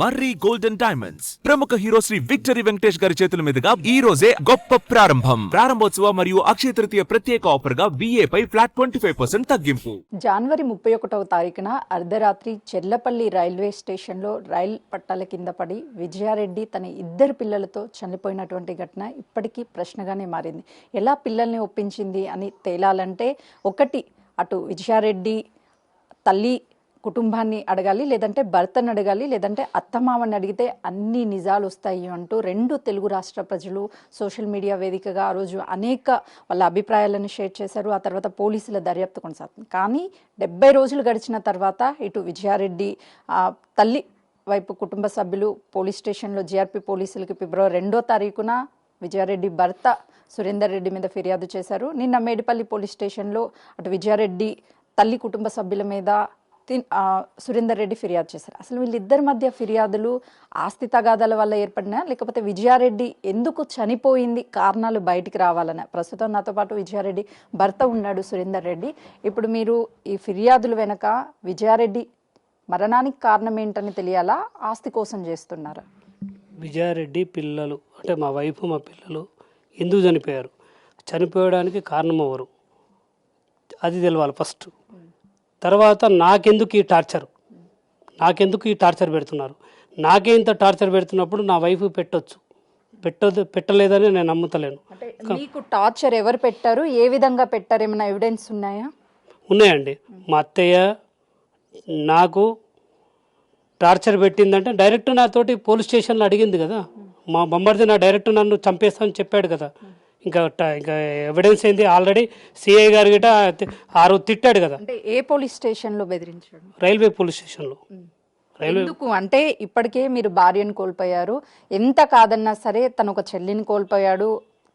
మర్రి golden diamonds ప్రముఖ hero Shri victory Venkatesh గారి చేతుల మీదుగా ఈ రోజే గొప్ప ప్రారంభోత్సవ మరియు అక్షయ తృతీయ ప్రత్యేక ఆఫర్ గా VA పై ఫ్లాట్ 25% తగ్గింపు. జనవరి 31వ తారీఖున అర్ధరాత్రి చెర్లపల్లి రైల్వే స్టేషన్లో రైలు పట్టాల కింద పడి విజయారెడ్డి తన ఇద్దరు పిల్లలతో చనిపోయినటువంటి ఘటన ఇప్పటికీ ప్రశ్నగానే మారింది. ఎలా పిల్లల్ని ఒప్పించింది అని తేలాలంటే ఒకటి అటు విజయారెడ్డి తల్లి కుటుంబాన్ని అడగాలి, లేదంటే భర్తను అడగాలి, లేదంటే అత్తమామని అడిగితే అన్ని నిజాలు వస్తాయి అంటూ రెండు తెలుగు రాష్ట్ర ప్రజలు సోషల్ మీడియా వేదికగా ఆ రోజు అనేక వాళ్ళ అభిప్రాయాలను షేర్ చేశారు. ఆ తర్వాత పోలీసుల దర్యాప్తు కొనసాగుతుంది. కానీ 70 రోజులు గడిచిన తర్వాత ఇటు విజయారెడ్డి తల్లి వైపు కుటుంబ సభ్యులు పోలీస్ స్టేషన్లో GRP పోలీసులకి ఫిబ్రవరి 2వ తారీఖున విజయారెడ్డి భర్త సురేందర్ రెడ్డి మీద ఫిర్యాదు చేశారు. నిన్న మేడిపల్లి పోలీస్ స్టేషన్లో అటు విజయారెడ్డి తల్లి కుటుంబ సభ్యుల మీద సురేందర్ రెడ్డి ఫిర్యాదు చేశారు. అసలు వీళ్ళిద్దరి మధ్య ఫిర్యాదులు ఆస్తి తగాదాల వల్ల ఏర్పడినా, లేకపోతే విజయారెడ్డి ఎందుకు చనిపోయింది కారణాలు బయటికి రావాలనే. ప్రస్తుతం నాతో పాటు విజయారెడ్డి భర్త ఉన్నాడు సురేందర్ రెడ్డి. ఇప్పుడు మీరు ఈ ఫిర్యాదుల వెనక విజయారెడ్డి మరణానికి కారణం ఏంటని తెలియాలా, ఆస్తి కోసం చేస్తున్నారా? విజయారెడ్డి పిల్లలు అంటే మా వైఫ్ మా పిల్లలు ఎందుకు చనిపోయారు, చనిపోయడానికి కారణం ఎవరు, అది తెలవాలి ఫస్ట్. తర్వాత నాకెందుకు ఈ టార్చర్ పెడుతున్నారు, నాకే ఇంత టార్చర్ పెడుతున్నప్పుడు నా వైఫ్ పెట్టలేదని నేను నమ్ముతలేను. అంటే మీకు టార్చర్ ఎవరు పెట్టారు, ఏ విధంగా పెట్టారు, ఏమైనా ఎవిడెన్స్ ఉన్నాయా? ఉన్నాయండి. మా అత్తయ్య నాకు టార్చర్ పెట్టిందంటే డైరెక్ట్ నాతోటి పోలీస్ స్టేషన్లో అడిగింది కదా. మా బొమ్మర్ది నా డైరెక్ట్ నన్ను చంపేస్తానని చెప్పాడు కదా. ఇంకా ఎవిడెన్స్ ఏంది, ఆల్రెడీ CI గారు గిట తిట్టాడు కదా. అంటే ఏ పోలీస్ స్టేషన్లో బెదిరించాడు? రైల్వే పోలీస్ స్టేషన్లో. ఎందుకు అంటే ఇప్పటికే మీరు భార్యను కోల్పోయారు, ఎంత కాదన్నా సరే తను ఒక చెల్లిని కోల్పోయాడు,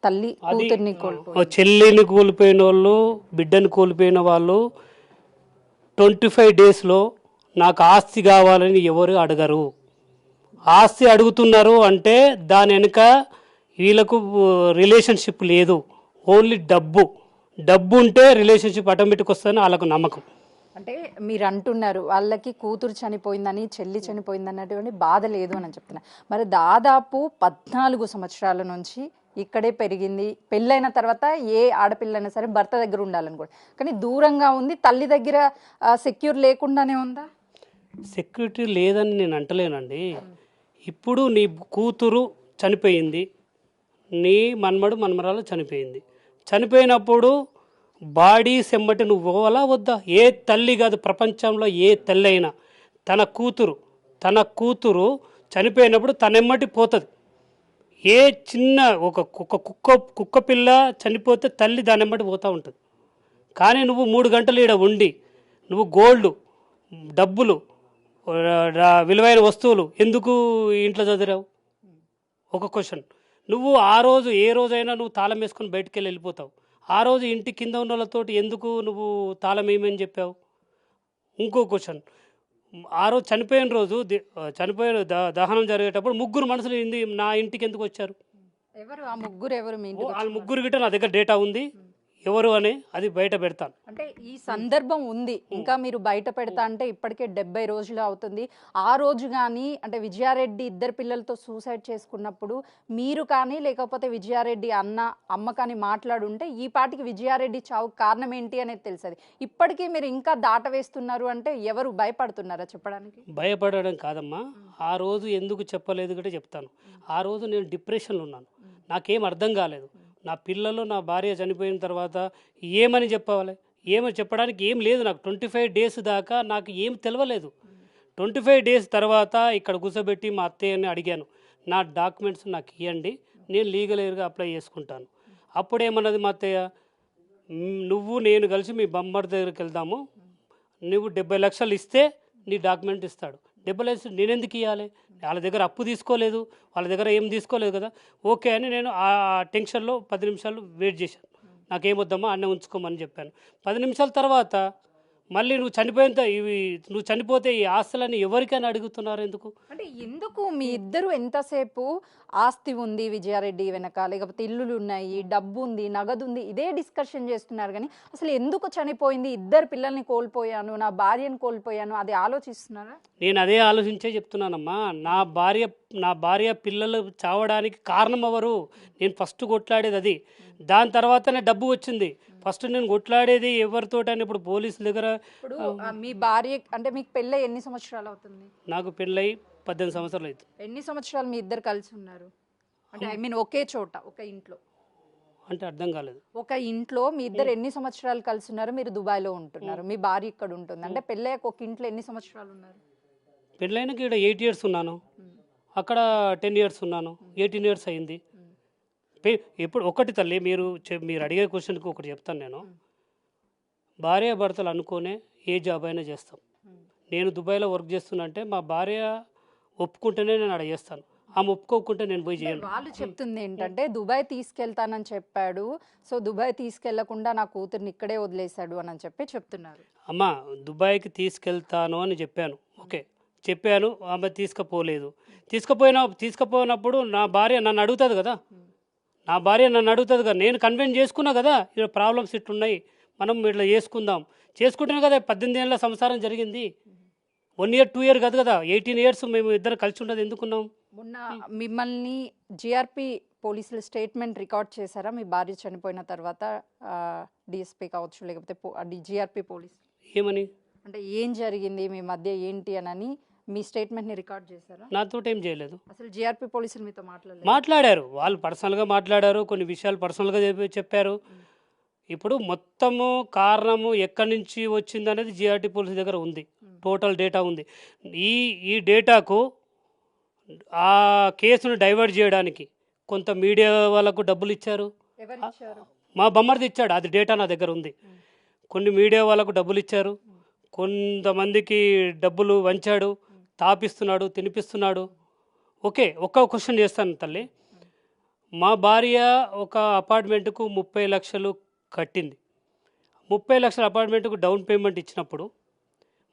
తల్లి కూతుర్ని కోల్పోయాడు. చెల్లిని కోల్పోయిన వాళ్ళు, బిడ్డని కోల్పోయిన వాళ్ళు 25 డేస్లో నాకు ఆస్తి కావాలని ఎవరు అడగరు. ఆస్తి అడుగుతున్నారు అంటే దాని వెనుక వీళ్ళకు రిలేషన్షిప్ లేదు, ఓన్లీ డబ్బు ఉంటే రిలేషన్షిప్ ఆటోమేటిక్ వస్తుందని వాళ్ళకు నమ్మకం. అంటే మీరు అంటున్నారు వాళ్ళకి కూతురు చనిపోయిందని, చెల్లి చనిపోయింది అన్నటువంటి బాధ లేదు అని చెప్తున్నారు. మరి దాదాపు 14 సంవత్సరాల నుంచి ఇక్కడే పెరిగింది. పెళ్ళైన తర్వాత ఏ ఆడపిల్లైనా సరే భర్త దగ్గర ఉండాలని కూడా, కానీ దూరంగా ఉంది. తల్లి దగ్గర సెక్యూర్ లేకుండానే ఉందా? సెక్యూరిటీ లేదని నేను అంటలేనండి. ఇప్పుడు నీ కూతురు చనిపోయింది, నీ మనమరాలు చనిపోయినప్పుడు బాడీ సెమ్మటి నువ్వు పోవాలా వద్దా? ఏ తల్లి కాదు ప్రపంచంలో ఏ తల్లి అయినా తన కూతురు చనిపోయినప్పుడు తనెమ్మటి పోతుంది. ఏ చిన్న ఒక కుక్క పిల్ల చనిపోతే తల్లి దానెమ్మటి పోతూ ఉంటుంది. కానీ నువ్వు 3 గంటలు ఈడ ఉండి నువ్వు గోల్డ్, డబ్బులు, విలువైన వస్తువులు ఎందుకు ఇంట్లో చదిరావు? ఒక క్వశ్చన్. నువ్వు ఆ రోజు ఏ రోజైనా నువ్వు తాళం వేసుకొని బయటికి వెళ్ళిపోతావు. ఆ రోజు ఇంటి కింద ఉన్న వాళ్ళతోటి ఎందుకు నువ్వు తాళం వేయమని చెప్పావు? ఇంకో క్వశ్చన్. ఆ రోజు చనిపోయిన రోజు దహనం జరిగేటప్పుడు 3 మనుషులు నా ఇంటికి ఎందుకు వచ్చారు? ఎవరు ఆ ముగ్గురు? ఎవరు? వాళ్ళ ముగ్గురు గిట్ట నా దగ్గర డేటా ఉంది, ఎవరు అని అది బయట పెడతాను. అంటే ఈ సందర్భం ఉంది, ఇంకా మీరు బయట పెడతా అంటే ఇప్పటికే 70 రోజులు అవుతుంది. ఆ రోజు కానీ అంటే విజయారెడ్డి ఇద్దరు పిల్లలతో సూసైడ్ చేసుకున్నప్పుడు మీరు కానీ, లేకపోతే విజయారెడ్డి అమ్మ కానీ మాట్లాడుంటే ఈ పాటికి విజయారెడ్డి చావు కారణం ఏంటి అనేది తెలుసది. ఇప్పటికీ మీరు ఇంకా దాట వేస్తున్నారు అంటే ఎవరు భయపడుతున్నారా చెప్పడానికి? భయపడడం కాదమ్మా, ఆ రోజు ఎందుకు చెప్పలేదు కూడా చెప్తాను. ఆ రోజు నేను డిప్రెషన్లో ఉన్నాను, నాకేం అర్థం కాలేదు. నా పిల్లలు, నా భార్య చనిపోయిన తర్వాత ఏమని చెప్పవాలి? ఏమని చెప్పడానికి ఏం లేదు నాకు. 25 డేస్ దాకా నాకు ఏం తెలియలేదు. 25 డేస్ తర్వాత ఇక్కడ కూర్చోబెట్టి మా అత్తయ్యని అడిగాను, నా డాక్యుమెంట్స్ నాకు ఇవ్వండి, నేను లీగల్ ఎయిర్గా అప్లై చేసుకుంటాను. అప్పుడేమన్నది మా అత్తయ్య, నువ్వు నేను కలిసి మీ బొమ్మర్ దగ్గరికి వెళ్దాము, నువ్వు 70 లక్షలు ఇస్తే నీ డాక్యుమెంట్ ఇస్తాడు. 70 లక్షలు నేను ఎందుకు ఇవ్వాలి? వాళ్ళ దగ్గర అప్పు తీసుకోలేదు, వాళ్ళ దగ్గర ఏం తీసుకోలేదు కదా. ఓకే అని నేను ఆ టెన్షన్లో 10 నిమిషాలు వెయిట్ చేశాను. నాకేమొద్దమ్మా అన్నే ఉంచుకోమని చెప్పాను. 10 నిమిషాల తర్వాత మళ్ళీ నువ్వు చనిపోతే ఈ ఆస్తులని ఎవరికైనా అడుగుతున్నారు ఎందుకు? అంటే ఎందుకు మీ ఇద్దరు ఎంతసేపు ఆస్తి ఉంది విజయారెడ్డి వెనక, లేకపోతే ఇల్లులు ఉన్నాయి, డబ్బు ఉంది, నగదు ఉంది, ఇదే డిస్కషన్ చేస్తున్నారు కానీ అసలు ఎందుకు చనిపోయింది, ఇద్దరు పిల్లల్ని కోల్పోయాను, నా భార్యను కోల్పోయాను, అది ఆలోచిస్తున్నారా? నేను అదే ఆలోచించే చెప్తున్నానమ్మా. నా భార్య పిల్లలు చావడానికి కారణం ఎవరు? నేను ఫస్ట్ కొట్లాడేది అది. దాని తర్వాతనే డబ్బు వచ్చింది. ఫస్ట్ నేను కొట్లాడేది ఎవరితోటని ఇప్పుడు పోలీసుల దగ్గర. ఇప్పుడు మీ భార్య అంటే మీకు పెళ్ళై ఎన్ని సంవత్సరాలు అవుతుంది? నాకు పెళ్ళై 18 సంవత్సరాలు అవుతుంది. ఎన్ని సంవత్సరాలు మీ ఇద్దరు కలిసి ఉన్నారు? అంటే ఐ మీన్ ఒకే చోట ఒక ఇంట్లో? అంటే అర్థం కాలేదు. ఒక ఇంట్లో మీ ఇద్దరు ఎన్ని సంవత్సరాలు కలిసి ఉన్నారు? మీరు దుబాయ్లో ఉంటున్నారు, మీ భార్య ఇక్కడ ఉంటుంది, అంటే పెళ్ళయ్యాక ఒక ఇంట్లో ఎన్ని సంవత్సరాలు ఉన్నారు? పెళ్ళైనాక ఇక్కడ 8 years ఉన్నాను, అక్కడ 10 years ఉన్నాను, 18 years అయింది. ఎప్పుడు ఒకటి తల్లి, మీరు అడిగే క్వశ్చన్కి ఒకటి చెప్తాను నేను. భార్య భర్తలు అనుకునే ఏ జాబ్ అయినా చేస్తాం. నేను దుబాయ్లో వర్క్ చేస్తున్నా అంటే మా భార్య ఒప్పుకుంటేనే నేను అక్కడ చేస్తాను. ఆమె ఒప్పుకోకుంటే నేను పోయి చేయను. వాళ్ళు చెప్తుంది ఏంటంటే దుబాయ్ తీసుకెళ్తానని చెప్పాడు, సో దుబాయ్ తీసుకెళ్లకుండా నా కూతుర్ని ఇక్కడే వదిలేశాడు అని చెప్తున్నారు. అమ్మ, దుబాయ్కి తీసుకెళ్తాను అని చెప్పాను, ఓకే చెప్పాను, ఆమె తీసుకుపోయినప్పుడు నా భార్య నన్ను అడుగుతుంది కదా, నేను కన్విన్స్ చేసుకున్నా కదా, ఇక్కడ ప్రాబ్లమ్స్ ఇట్లున్నాయి, మనం ఇట్లా చేసుకుంటేనే కదా 18 ఏళ్ళ సంసారం జరిగింది. 1 year 2 year కాదు కదా, 18 years మేము ఇద్దరు కలిసి ఉండదు ఎందుకున్నాం. మొన్న మిమ్మల్ని జిఆర్పి పోలీసులు స్టేట్మెంట్ రికార్డ్ చేశారా మీ భార్య చనిపోయిన తర్వాత? డిఎస్పీ కావచ్చు, లేకపోతే జిఆర్పి పోలీసులు ఏమని, అంటే ఏం జరిగింది మీ మధ్య ఏంటి అని మీ స్టేట్మెంట్ని రికార్డ్ చేశారా? నాతో ఏం చేయలేదు. అసలు జిఆర్పి పోలీసులు మీతో మాట్లాడారు, వాళ్ళు పర్సనల్గా మాట్లాడారు, కొన్ని విషయాలు పర్సనల్గా చెప్పారు. ఇప్పుడు మొత్తము కారణము ఎక్కడి నుంచి వచ్చింది అనేది జిఆర్టీ పోలీస్ దగ్గర ఉంది, టోటల్ డేటా ఉంది. ఈ డేటాకు ఆ కేసును డైవర్ట్ చేయడానికి కొంత మీడియా వాళ్ళకు డబ్బులు ఇచ్చారు. మా బొమ్మర్ది ఇచ్చాడు, అది డేటా నా దగ్గర ఉంది. కొన్ని మీడియా వాళ్ళకు డబ్బులు ఇచ్చారు, కొంతమందికి డబ్బులు వంచాడు, తాపిస్తున్నాడు, తినిపిస్తున్నాడు. ఓకే, ఒక్క క్వశ్చన్ చేస్తాను తల్లి. మా భార్య ఒక అపార్ట్మెంట్కు 30 లక్షలు కట్టింది. 30 లక్షల అపార్ట్మెంట్కు డౌన్ పేమెంట్ ఇచ్చినప్పుడు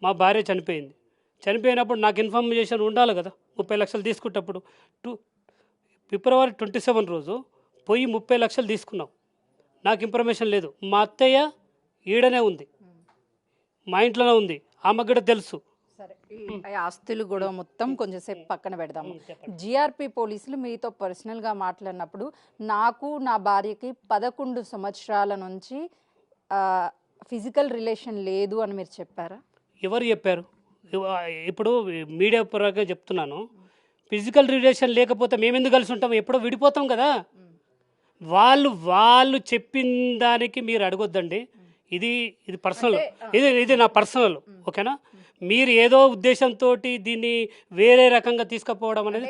మా భార్య చనిపోయినప్పుడు నాకు ఇన్ఫర్మేషన్ ఉండాలి కదా. 30 లక్షలు తీసుకున్నప్పుడు February 27 రోజు పోయి 30 లక్షలు తీసుకున్నాం, నాకు ఇన్ఫర్మేషన్ లేదు. మా అత్తయ్య ఈడనే ఉంది, మా ఇంట్లోనే ఉంది, ఆమెకు కూడా తెలుసు. సరే, ఆస్తులు కూడా మొత్తం కొంచెం సేపు పక్కన పెడదాము. జిఆర్పి పోలీసులు మీతో పర్సనల్గా మాట్లాడినప్పుడు నాకు నా భార్యకి 11 సంవత్సరాల నుంచి ఫిజికల్ రిలేషన్ లేదు అని మీరు చెప్పారా? ఎవరు చెప్పారు? ఇప్పుడు మీడియా పరంగా చెప్తున్నాను. ఫిజికల్ రిలేషన్ లేకపోతే మేము ఎందుకు కలిసి ఉంటాం? ఎప్పుడో విడిపోతాం కదా. వాళ్ళు చెప్పిన దానికి మీరు అడగొద్దండి. ఇది పర్సనల్, ఇది నా పర్సనల్, ఓకేనా? మీరు ఏదో ఉద్దేశంతో దీన్ని వేరే రకంగా తీసుకుపోవడం అనేది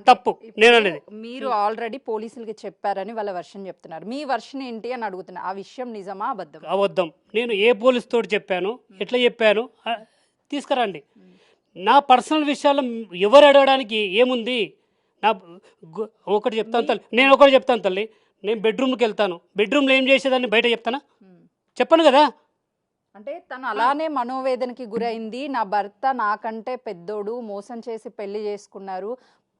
తప్పు నేను అనేది. మీరు ఆల్రెడీ పోలీసులకి చెప్పారని వాళ్ళ వర్షన్ చెప్తున్నారు, మీ వర్షన్ ఏంటి అని అడుగుతున్నా. ఆ విషయం నిజమా అబద్ధం? నేను ఏ పోలీస్ తోటి చెప్పాను, ఎట్లా చెప్పాను తీసుకురండి. నా పర్సనల్ విషయాల్లో ఎవరు అడగడానికి ఏముంది? ఒకటి చెప్తాను తల్లి, నేను బెడ్రూమ్కి వెళ్తాను, బెడ్రూమ్లో ఏం చేసేదాన్ని బయట చెప్తానా? చెప్పను కదా. అంటే తను అలానే మనోవేదనకి గురైంది, నా భర్త నాకంటే పెద్దోడు, మోసం చేసి పెళ్లి చేసుకున్నారు,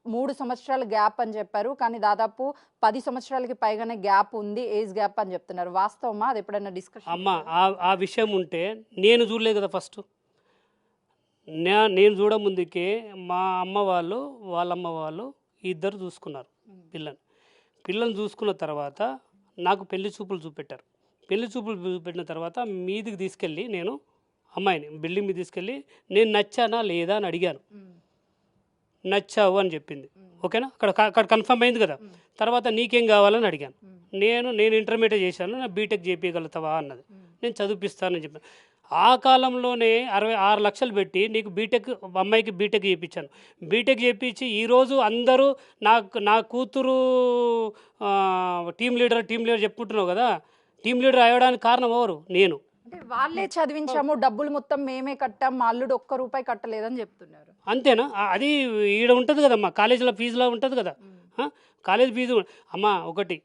3 సంవత్సరాల గ్యాప్ అని చెప్పారు, కానీ దాదాపు 10 సంవత్సరాలకి పైగానే గ్యాప్ ఉంది, ఏజ్ గ్యాప్ అని చెప్తున్నారు. వాస్తవమా? అది ఎప్పుడైనా డిస్కషన్? అమ్మా, ఆ విషయం ఉంటే నేను చూడలేదు కదా. ఫస్ట్ నేను చూడముందుకే మా అమ్మ వాళ్ళు వాళ్ళమ్మ వాళ్ళు ఇద్దరు చూసుకున్నారు పిల్లల్ని చూసుకున్న తర్వాత నాకు పెళ్లి చూపులు చూపెట్టారు. పెళ్లి చూపులు చూపెట్టిన తర్వాత మీదికి తీసుకెళ్ళి నేను అమ్మాయిని బిల్డింగ్ మీద తీసుకెళ్ళి నేను నచ్చానా లేదా అని అడిగాను. నచ్చావు అని చెప్పింది, ఓకేనా, అక్కడ కన్ఫర్మ్ అయింది కదా. తర్వాత నీకేం కావాలని అడిగాను. నేను ఇంటర్మీడియట్ చేశాను, నా బీటెక్ చేయించగలుగుతావా అన్నది. నేను చదివిపిస్తానని చెప్పాను. ఆ కాలంలోనే 66 లక్షలు పెట్టి నీకు అమ్మాయికి బీటెక్ చేయించాను. బీటెక్ చేయించి ఈరోజు అందరూ నా కూతురు టీమ్ లీడర్ చెప్పుకుంటున్నావు కదా. టీమ్ లీడర్ అయ్యడానికి కారణం ఎవరు? నేను. అంటే వాళ్ళే చదివించాము, డబ్బులు మొత్తం మేమే కట్టాం, మా అల్లుడు ₹1 కట్టలేదని చెప్తున్నారు. అంతేనా? అది ఈడ ఉంటుంది కదమ్మా, కాలేజీలో ఫీజులో ఉంటుంది కదా. కాలేజ్ ఫీజు అమ్మా. ఒకటి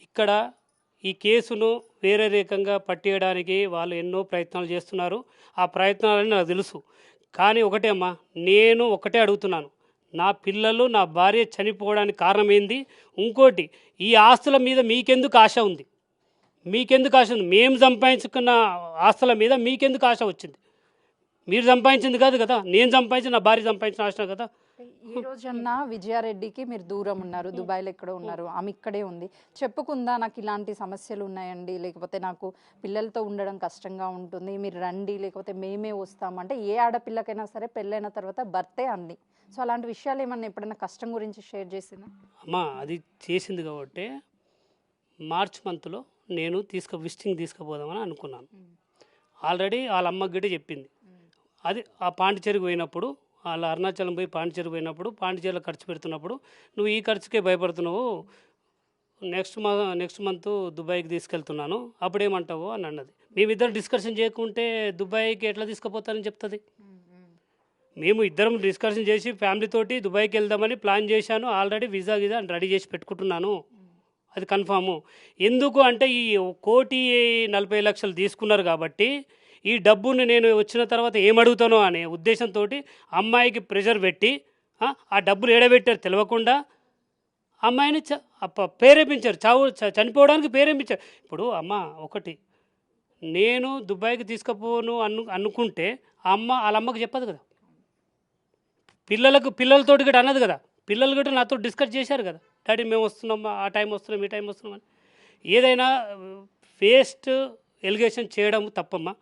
ఇక్కడ ఈ కేసును వేరే రకంగా పట్టేయడానికి వాళ్ళు ఎన్నో ప్రయత్నాలు చేస్తున్నారు. ఆ ప్రయత్నాలని నాకు తెలుసు. కానీ ఒకటే అమ్మా, నేను ఒకటే అడుగుతున్నాను, నా పిల్లలు నా భార్య చనిపోవడానికి కారణం ఏంది? ఇంకోటి, ఈ ఆస్తుల మీద మీకెందుకు ఆశ ఉంది? మీకెందుకు ఆశ ఉంది? మేము సంపాదించుకున్న ఆస్తుల మీద మీకెందుకు ఆశ వచ్చింది? మీరు సంపాదించింది కాదు కదా, నేను సంపాదించిన, నా భార్య సంపాదించిన ఆశ కదా. ఈ రోజన్నా విజయారెడ్డికి మీరు దూరం ఉన్నారు, దుబాయ్లో ఎక్కడో ఉన్నారు, ఆమె ఇక్కడే ఉంది, చెప్పుకుందా నాకు ఇలాంటి సమస్యలు ఉన్నాయండి, లేకపోతే నాకు పిల్లలతో ఉండడం కష్టంగా ఉంటుంది, మీరు రండి, లేకపోతే మేమే వస్తామంటే ఏ ఆడపిల్లకైనా సరే పెళ్ళైన తర్వాత భర్తే అంది. సో అలాంటి విషయాలు ఏమన్నా ఎప్పుడైనా కష్టం గురించి షేర్ చేసిందా? అమ్మా అది చేసింది కాబట్టి మార్చ్ మంత్లో నేను విజిటింగ్ తీసుకుపోదామని అనుకున్నాను. ఆల్రెడీ వాళ్ళ అమ్మకి గిట్ట చెప్పింది. అది ఆ పాండిచేరికి పోయినప్పుడు, వాళ్ళ అరుణాచలం పోయి పాండిచేరికి పోయినప్పుడు, పాండిచేరిలో ఖర్చు పెడుతున్నప్పుడు, నువ్వు ఈ ఖర్చుకే భయపడుతున్నావు, నెక్స్ట్ మంత్ దుబాయ్కి తీసుకెళ్తున్నాను, అప్పుడేమంటావు అని అన్నది. మేమిద్దరం డిస్కషన్ చేయకుంటే దుబాయ్కి ఎట్లా తీసుకుపోతానని చెప్తుంది. మేము ఇద్దరం డిస్కషన్ చేసి ఫ్యామిలీతోటి దుబాయ్కి వెళ్దామని ప్లాన్ చేశాను. ఆల్రెడీ వీసా రెడీ చేసి పెట్టుకుంటున్నాను, అది కన్ఫాము. ఎందుకు అంటే ఈ 1,40,00,000 తీసుకున్నారు కాబట్టి ఈ డబ్బుని నేను వచ్చిన తర్వాత ఏమడుగుతానో అనే ఉద్దేశంతో అమ్మాయికి ప్రెషర్ పెట్టి ఆ డబ్బులు ఏడబెట్టారు తెలియకుండా అమ్మాయిని ప్రేరేపించారు, చనిపోవడానికి ప్రేరేపించారు. ఇప్పుడు అమ్మ ఒకటి, నేను దుబాయ్కి తీసుకుపోను అనుకుంటే వాళ్ళ అమ్మకి చెప్పదు కదా, పిల్లలతోటి కూడా అన్నది కదా, పిల్లలు కూడా నాతో డిస్కస్ చేశారు కదా, డాడీ మేము వస్తున్నాం, ఆ టైం వస్తున్నాం, ఈ టైం వస్తున్నాం అని. ఏదైనా వేస్ట్ ఎలిగేషన్ చేయడం తప్పమ్మా.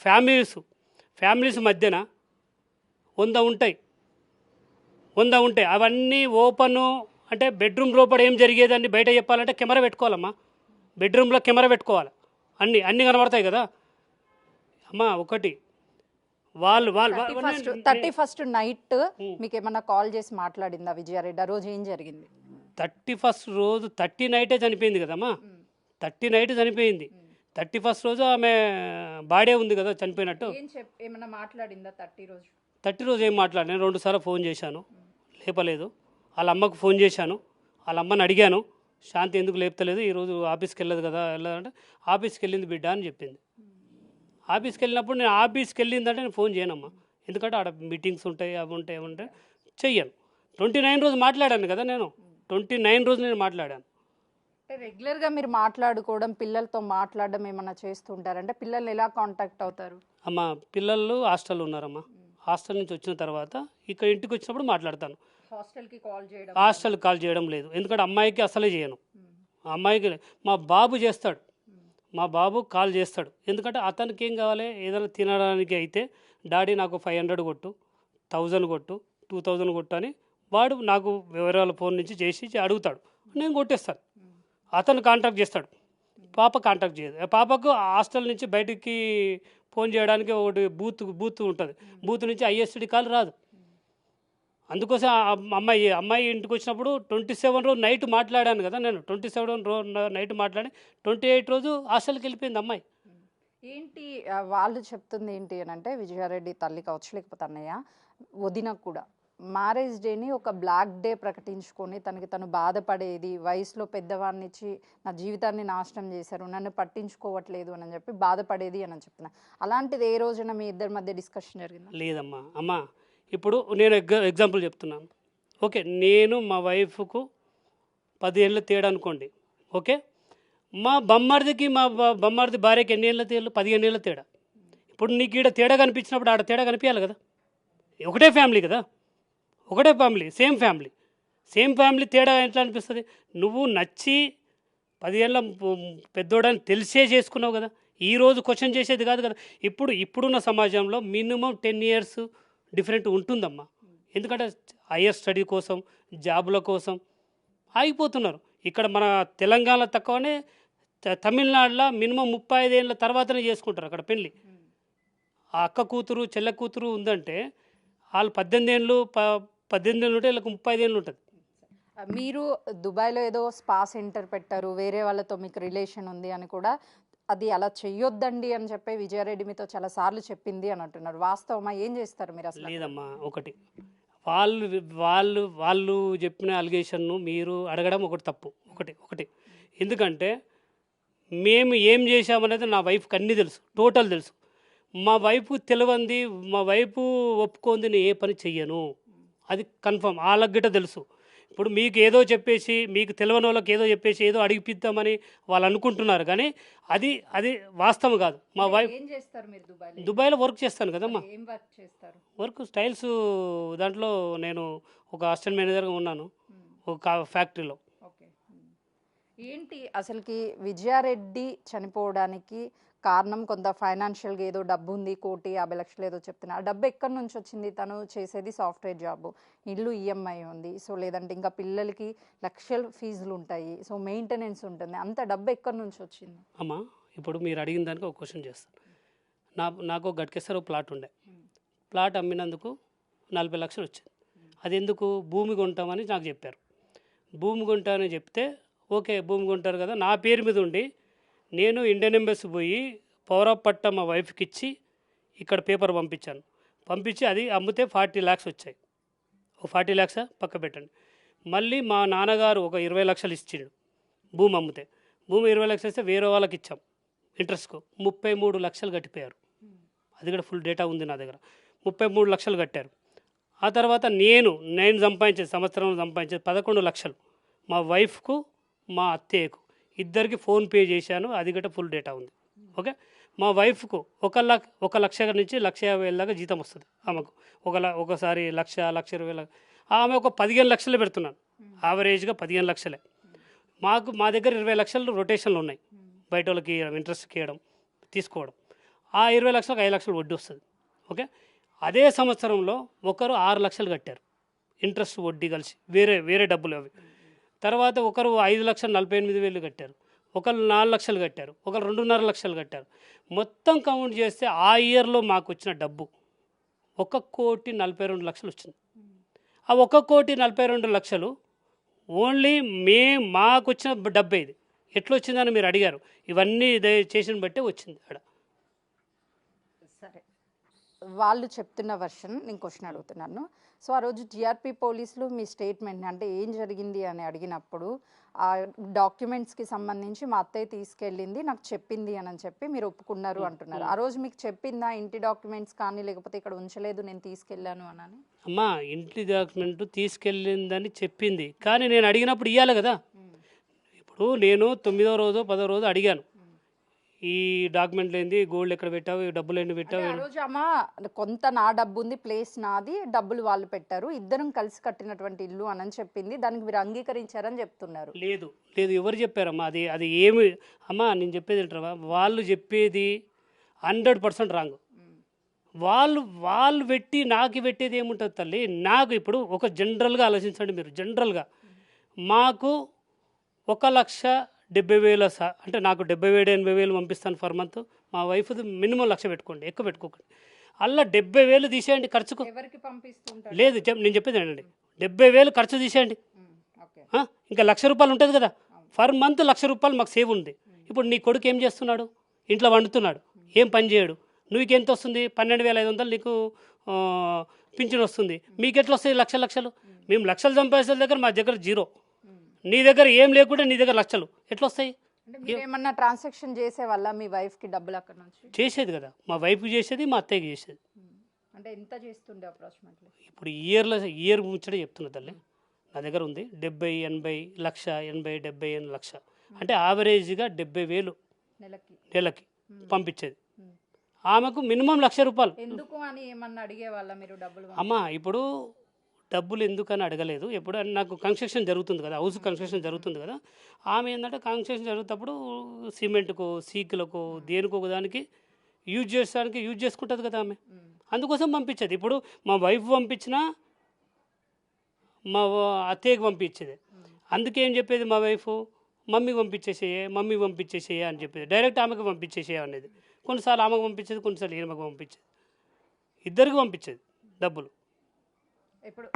ఫ్యామిలీస్ మధ్యన 100 ఉంటాయి. అవన్నీ ఓపెను అంటే బెడ్రూమ్ లోపల ఏం జరిగేదాన్ని బయట చెప్పాలంటే కెమెరా పెట్టుకోవాలమ్మా, బెడ్రూమ్లో కెమెరా పెట్టుకోవాలి, అన్నీ కనబడతాయి కదా అమ్మా. ఒకటి, వాళ్ళు 31st నైట్ మీకు ఏమన్నా కాల్ చేసి మాట్లాడిందా విజయారెడ్డి? ఆ రోజు ఏం జరిగింది? 31st రోజు 30 నైటే చనిపోయింది కదమ్మా, 30 నైట్ చనిపోయింది. 31st రోజు ఆమె బాడీ ఉంది కదా చనిపోయినట్టు. ఏమన్నా మాట్లాడిందా 30 రోజు ఏం మాట్లాడినా? 2 సార్లు ఫోన్ చేశాను, లేపలేదు. వాళ్ళ అమ్మకు ఫోన్ చేశాను, వాళ్ళ అమ్మని అడిగాను, శాంతి ఎందుకు లేపుతలేదు, ఈరోజు ఆఫీస్కి వెళ్ళదు కదా, వెళ్ళదంటే ఆఫీస్కి వెళ్ళింది బిడ్డ అని చెప్పింది. ఆఫీస్కి వెళ్ళినప్పుడు నేను ఆఫీస్కి వెళ్ళిందంటే నేను ఫోన్ చేయనమ్మా, ఎందుకంటే ఆడ మీటింగ్స్ ఉంటాయి, అవి ఉంటాయి చెయ్యను. 29 రోజు మాట్లాడాను కదా నేను, 29 రోజు నేను మాట్లాడాను. రెగ్యులర్గా మీరు మాట్లాడుకోవడం, పిల్లలతో మాట్లాడడం ఏమన్నా చేస్తుంటారంటే పిల్లలు ఎలా కాంటాక్ట్ అవుతారు? అమ్మ పిల్లలు హాస్టల్లో ఉన్నారమ్మా, హాస్టల్ నుంచి వచ్చిన తర్వాత ఇక్కడ ఇంటికి వచ్చినప్పుడు మాట్లాడతాను. హాస్టల్కి కాల్ చేయడం లేదు, ఎందుకంటే అమ్మాయికి అసలే చేయను. అమ్మాయికి మా బాబు చేస్తాడు, మా బాబు కాల్ చేస్తాడు, ఎందుకంటే అతనికి ఏం కావాలి, ఏదైనా తినడానికి అయితే డాడీ నాకు 500 కొట్టు, 1000 కొట్టు, 2000 కొట్టు అని వాడు నాకు వివరాల ఫోన్ నుంచి చేసి అడుగుతాడు, నేను కొట్టేస్తాను. అతను కాంటాక్ట్ చేస్తాడు, పాప కాంటాక్ట్ చేయదు. పాపకు హాస్టల్ నుంచి బయటికి ఫోన్ చేయడానికి ఒకటి బూత్ ఉంటుంది, బూత్ నుంచి ఐఎస్డి కాల్ రాదు. అందుకోసం అమ్మాయి ఇంటికి వచ్చినప్పుడు 27 రోజు నైట్ మాట్లాడాను కదా నేను, 27 రోజు నైట్ మాట్లాడి 28 రోజు హాస్టల్కి వెళ్ళిపోయింది అమ్మాయి. ఏంటి వాళ్ళు చెప్తుంది ఏంటి అని అంటే, విజయారెడ్డి తల్లి కావచ్చు, లేకపోతే అన్నయ్య, వదిన కూడా మ్యారేజ్ డేని ఒక బ్లాక్ డే ప్రకటించుకొని తను బాధపడేది, వయసులో పెద్దవాడిని ఇచ్చి నా జీవితాన్ని నాశనం చేశారు, నన్ను పట్టించుకోవట్లేదు అని చెప్పి బాధపడేది అని చెప్తున్నా. అలాంటిది ఏ రోజున మీ ఇద్దరి మధ్య డిస్కషన్ జరిగిందా? లేదమ్మా. అమ్మ ఇప్పుడు నేను ఎగ్జాంపుల్ చెప్తున్నాను. ఓకే, నేను మా వైఫ్కు 10 ఏళ్ళ తేడా అనుకోండి. ఓకే, మా బొమ్మర్ది భార్యకి ఎన్ని ఏళ్ళ తేడా? 15 ఏళ్ళ తేడా. ఇప్పుడు నీకు ఈడ తేడా కనిపించినప్పుడు ఆడ తేడా కనిపించాలి కదా. ఒకటే ఫ్యామిలీ కదా, ఒకటే ఫ్యామిలీ, సేమ్ ఫ్యామిలీ తేడా ఎట్లా అనిపిస్తుంది? నువ్వు నచ్చి 10 ఏళ్ళ పెద్దోడని తెలిసే చేసుకున్నావు కదా, ఈరోజు క్వశ్చన్ చేసేది కాదు కదా. ఇప్పుడున్న సమాజంలో మినిమం 10 years డిఫరెంట్ ఉంటుందమ్మా, ఎందుకంటే హైయర్ స్టడీ కోసం, జాబుల కోసం ఆగిపోతున్నారు. ఇక్కడ మన తెలంగాణ తక్కువనే, తమిళనాడులో మినిమం 35 ఏళ్ళ తర్వాతనే చేసుకుంటారు అక్కడ పెళ్ళి. ఆ అక్క కూతురు చెల్లె కూతురు ఉందంటే వాళ్ళు 18 ఏళ్ళు ఉంటే వీళ్ళకి 35 ఏళ్ళు ఉంటుంది. మీరు దుబాయ్లో ఏదో స్పా సెంటర్ పెట్టారు, వేరే వాళ్ళతో మీకు రిలేషన్ ఉంది అని కూడా, అది అలా చెయ్యొద్దండి అని చెప్పి విజయారెడ్డి మీతో చాలా సార్లు చెప్పింది అని అంటున్నారు. వాస్తవమా? ఏం చేస్తారు మీరు అసలు? లేదమ్మా, ఒకటి వాళ్ళు చెప్పిన అలిగేషన్ను మీరు అడగడం ఒకటి తప్పు. ఒకటి ఎందుకంటే మేము ఏం చేశామనేది నా వైఫ్కి అన్నీ తెలుసు, టోటల్ తెలుసు. మా వైఫ్ తెలియంది, మా వైఫ్ ఒప్పుకోంది నేను ఏ పని చెయ్యను, అది కన్ఫర్మ్. వాళ్ళకి గిట్ట తెలుసు. ఇప్పుడు మీకు ఏదో చెప్పేసి, మీకు తెలియని వాళ్ళకి ఏదో చెప్పేసి ఏదో అడిగిపిద్దామని వాళ్ళు అనుకుంటున్నారు, కానీ అది అది వాస్తవం కాదు. మా వైఫ్ ఏం చేస్తారు మీరు దుబాయ్లో? దుబాయ్లో వర్క్ చేస్తాను కదమ్మా. ఏం వర్క్ చేస్తారు? వర్క్ స్టైల్స్ దాంట్లో నేను ఒక అసిస్టెంట్ మేనేజర్గా ఉన్నాను ఒక ఫ్యాక్టరీలో. ఓకే. ఏంటి అసలుకి విజయారెడ్డి చనిపోవడానికి కారణం? కొంత ఫైనాన్షియల్గా ఏదో డబ్బు ఉంది, 1,50,00,000 ఏదో చెప్తున్నా. ఆ డబ్బు ఎక్కడి నుంచి వచ్చింది? తను చేసేది సాఫ్ట్వేర్ జాబ్, ఇల్లు ఈఎంఐ ఉంది, సో లేదంటే ఇంకా పిల్లలకి లక్షల ఫీజులు ఉంటాయి, సో మెయింటెనెన్స్ ఉంటుంది. అంత డబ్బు ఎక్కడి నుంచి వచ్చింది? అమ్మా ఇప్పుడు మీరు అడిగిన దానికి ఒక క్వశ్చన్ చేస్తాను. నాకు గట్కేశ్వర ప్లాట్ ఉండే, ప్లాట్ అమ్మినందుకు 40 లక్షలు వచ్చింది. అది ఎందుకు? భూమి కొంటామని నాకు చెప్పారు. భూమి కొంటామని చెప్తే ఓకే భూమి కొంటారు కదా, నా పేరు మీద ఉండి నేను ఇండియన్ ఎంబసీ పోయి పవర్ ఆఫ్ పట్టా మా వైఫ్కి ఇచ్చి ఇక్కడ పేపర్ పంపించాను. పంపించి అది అమ్మితే 40 lakhs వచ్చాయి. ఒక 40 lakhs పక్క పెట్టండి. మళ్ళీ మా నాన్నగారు ఒక 20 లక్షలు ఇచ్చిండు భూమి అమ్మితే. భూమి 20 లక్షలు ఇస్తే వేరే వాళ్ళకి ఇచ్చాం ఇంట్రెస్ట్కు. 33 లక్షలు కట్టిపోయారు. అది కూడా ఫుల్ డేటా ఉంది నా దగ్గర. 33 లక్షలు కట్టారు. ఆ తర్వాత నేను సంపాదించేది, సంవత్సరంలో సంపాదించేది 11 లక్షలు మా వైఫ్కు మా అత్తయ్యకు ఇద్దరికి ఫోన్పే చేశాను. అది కూడా ఫుల్ డేటా ఉంది. ఓకే. మా వైఫ్కు 1,00,000 నుంచి 1,50,000 దాకా జీతం వస్తుంది ఆమెకు. ఒకసారి 1,20,000. ఆమె ఒక 15 లక్షలు పెడుతున్నాను, యావరేజ్గా 15 లక్షలే. మా దగ్గర 20 లక్షలు రొటేషన్లు ఉన్నాయి, బయట వాళ్ళకి ఇంట్రెస్ట్కి ఇవ్వడం తీసుకోవడం. ఆ 20 లక్షలకు 5 లక్షలు వడ్డీ వస్తుంది. ఓకే. అదే సంవత్సరంలో ఒకరు 6 లక్షలు కట్టారు ఇంట్రెస్ట్ వడ్డీ కలిసి, వేరే డబ్బులు అవి. తర్వాత ఒకరు 5,48,000 కట్టారు, ఒకరు 4 లక్షలు కట్టారు, ఒకరు 2.5 లక్షలు కట్టారు. మొత్తం కౌంట్ చేస్తే ఆ ఇయర్లో మాకు వచ్చిన డబ్బు 1,42,00,000 వచ్చింది. ఆ 1,42,00,000 ఓన్లీ మాకు వచ్చిన డబ్బే. ఇది ఎట్లా వచ్చిందని మీరు అడిగారు. ఇవన్నీ చేసిన బట్టే వచ్చింది ఆడ. సరే, వాళ్ళు చెప్తున్న వర్షన్ నేను క్వశ్చన్ అడుగుతున్నాను. సో ఆ రోజు జిఆర్పి పోలీసులు మీ స్టేట్మెంట్ అంటే ఏం జరిగింది అని అడిగినప్పుడు ఆ డాక్యుమెంట్స్కి సంబంధించి మా అత్తయ్య తీసుకెళ్ళింది నాకు చెప్పింది అని చెప్పి మీరు ఒప్పుకున్నారు అంటున్నారు. ఆ రోజు మీకు చెప్పిందా ఇంటి డాక్యుమెంట్స్ కానీ, లేకపోతే ఇక్కడ ఉంచలేదు నేను తీసుకెళ్ళాను అని? అమ్మా ఇంటి డాక్యుమెంట్ తీసుకెళ్ళిందని చెప్పింది, కానీ నేను అడిగినప్పుడు ఇవ్వాలి కదా. ఇప్పుడు నేను 9వ రోజు 10వ రోజు అడిగాను, ఈ డాక్యుమెంట్లు ఏంది, గోల్డ్ ఎక్కడ పెట్టావు, ఈ డబ్బులు ఎన్ని పెట్టావు. ఆ రోజు అమ్మ కొంత నా డబ్బు ఉంది, ప్లేస్ నాది, డబ్బులు వాళ్ళు పెట్టారు, ఇద్దరం కలిసి కట్టినటువంటి ఇల్లు అని చెప్పింది. దానికి మీరు అంగీకరించారని చెప్తున్నారు. లేదు ఎవరు చెప్పారమ్మా? అది ఏమి అమ్మా నేను చెప్పేది ఏంటమ్మా, వాళ్ళు చెప్పేది 100% రాంగ్. వాళ్ళు పెట్టి నాకు పెట్టేది ఏముంటుంది తల్లి? నాకు ఇప్పుడు ఒక జనరల్గా ఆలోచించండి మీరు. జనరల్గా మాకు 1,70,000 అంటే నాకు 70,000-80,000 పంపిస్తాను ఫర్ మంత్. మా వైఫ్ది మినిమం 1,00,000 పెట్టుకోండి, ఎక్కువ పెట్టుకోకండి. అలా 70,000 తీసేయండి ఖర్చుకు. ఎవరికి పంపిస్తుంటారు? లేదు నేను చెప్పేది ఏంటండి, 70,000 ఖర్చు తీసేయండి. ఇంకా 1,00,000 రూపాయలు ఉంటుంది కదా ఫర్ మంత్. 1,00,000 రూపాయలు మాకు సేవ్ ఉంది. ఇప్పుడు నీ కొడుకు ఏం చేస్తున్నాడు? ఇంట్లో వండుతున్నాడు, ఏం పని చేయడు. నువ్వు ఎంత వస్తుంది? 12,500 నీకు పింఛన్ వస్తుంది. మీకు ఎట్లా వస్తాయి లక్షలు? మేము లక్షలు సంపాదించే దగ్గర మా దగ్గర జీరో. నీ దగ్గర ఏం లేకుండా నీ దగ్గర లక్షలు ఎట్లా వస్తాయి? ఏమన్నా ట్రాన్సాక్షన్ చేసే వల్ల మీ వైఫ్కి డబ్బులు అక్కడ నుంచి చేసేది కదా, మా వైఫ్ చేసేది, మా అత్తయ్యకి చేసేది. అంటే ఎంత చేస్తుండే అప్రాక్సిమేట్లీ? ఇప్పుడు ఇయర్ ముచ్చట చెప్తున్నా తల్లి. నా దగ్గర ఉంది 70, 80, 1,00,000, 80, 70, 1,00,000. అంటే యావరేజ్గా 70,000 నెలకి పంపించేది. ఆమెకు మినిమం 1,00,000 రూపాయలు. ఎందుకు అని ఏమన్నా అడిగే వాళ్ళ మీరు డబ్బులు? అమ్మా ఇప్పుడు డబ్బులు ఎందుకని అడగలేదు. ఎప్పుడు నాకు కన్స్ట్రక్షన్ జరుగుతుంది కదా, హౌస్ కన్స్ట్రక్షన్ జరుగుతుంది కదా. ఆమె ఏంటంటే కన్స్ట్రక్షన్ జరుగుతున్నప్పుడు సిమెంట్కు, సీకులకు, దేనికో దానికి యూజ్ చేసుకుంటుంది కదా ఆమె, అందుకోసం పంపించేది. ఇప్పుడు మా వైఫ్ పంపించినా మా అత్తయ్యకి పంపించేది. అందుకేం చెప్పేది మా వైఫ్, మమ్మీ పంపించేసేయే అని చెప్పేది. డైరెక్ట్ ఆమెకు పంపించేసేయ అనేది. కొన్నిసార్లు ఆమెకు పంపించేది, కొన్నిసార్లు ఈమెకు పంపించేది, ఇద్దరికి పంపించేది డబ్బులు. ఇప్పుడు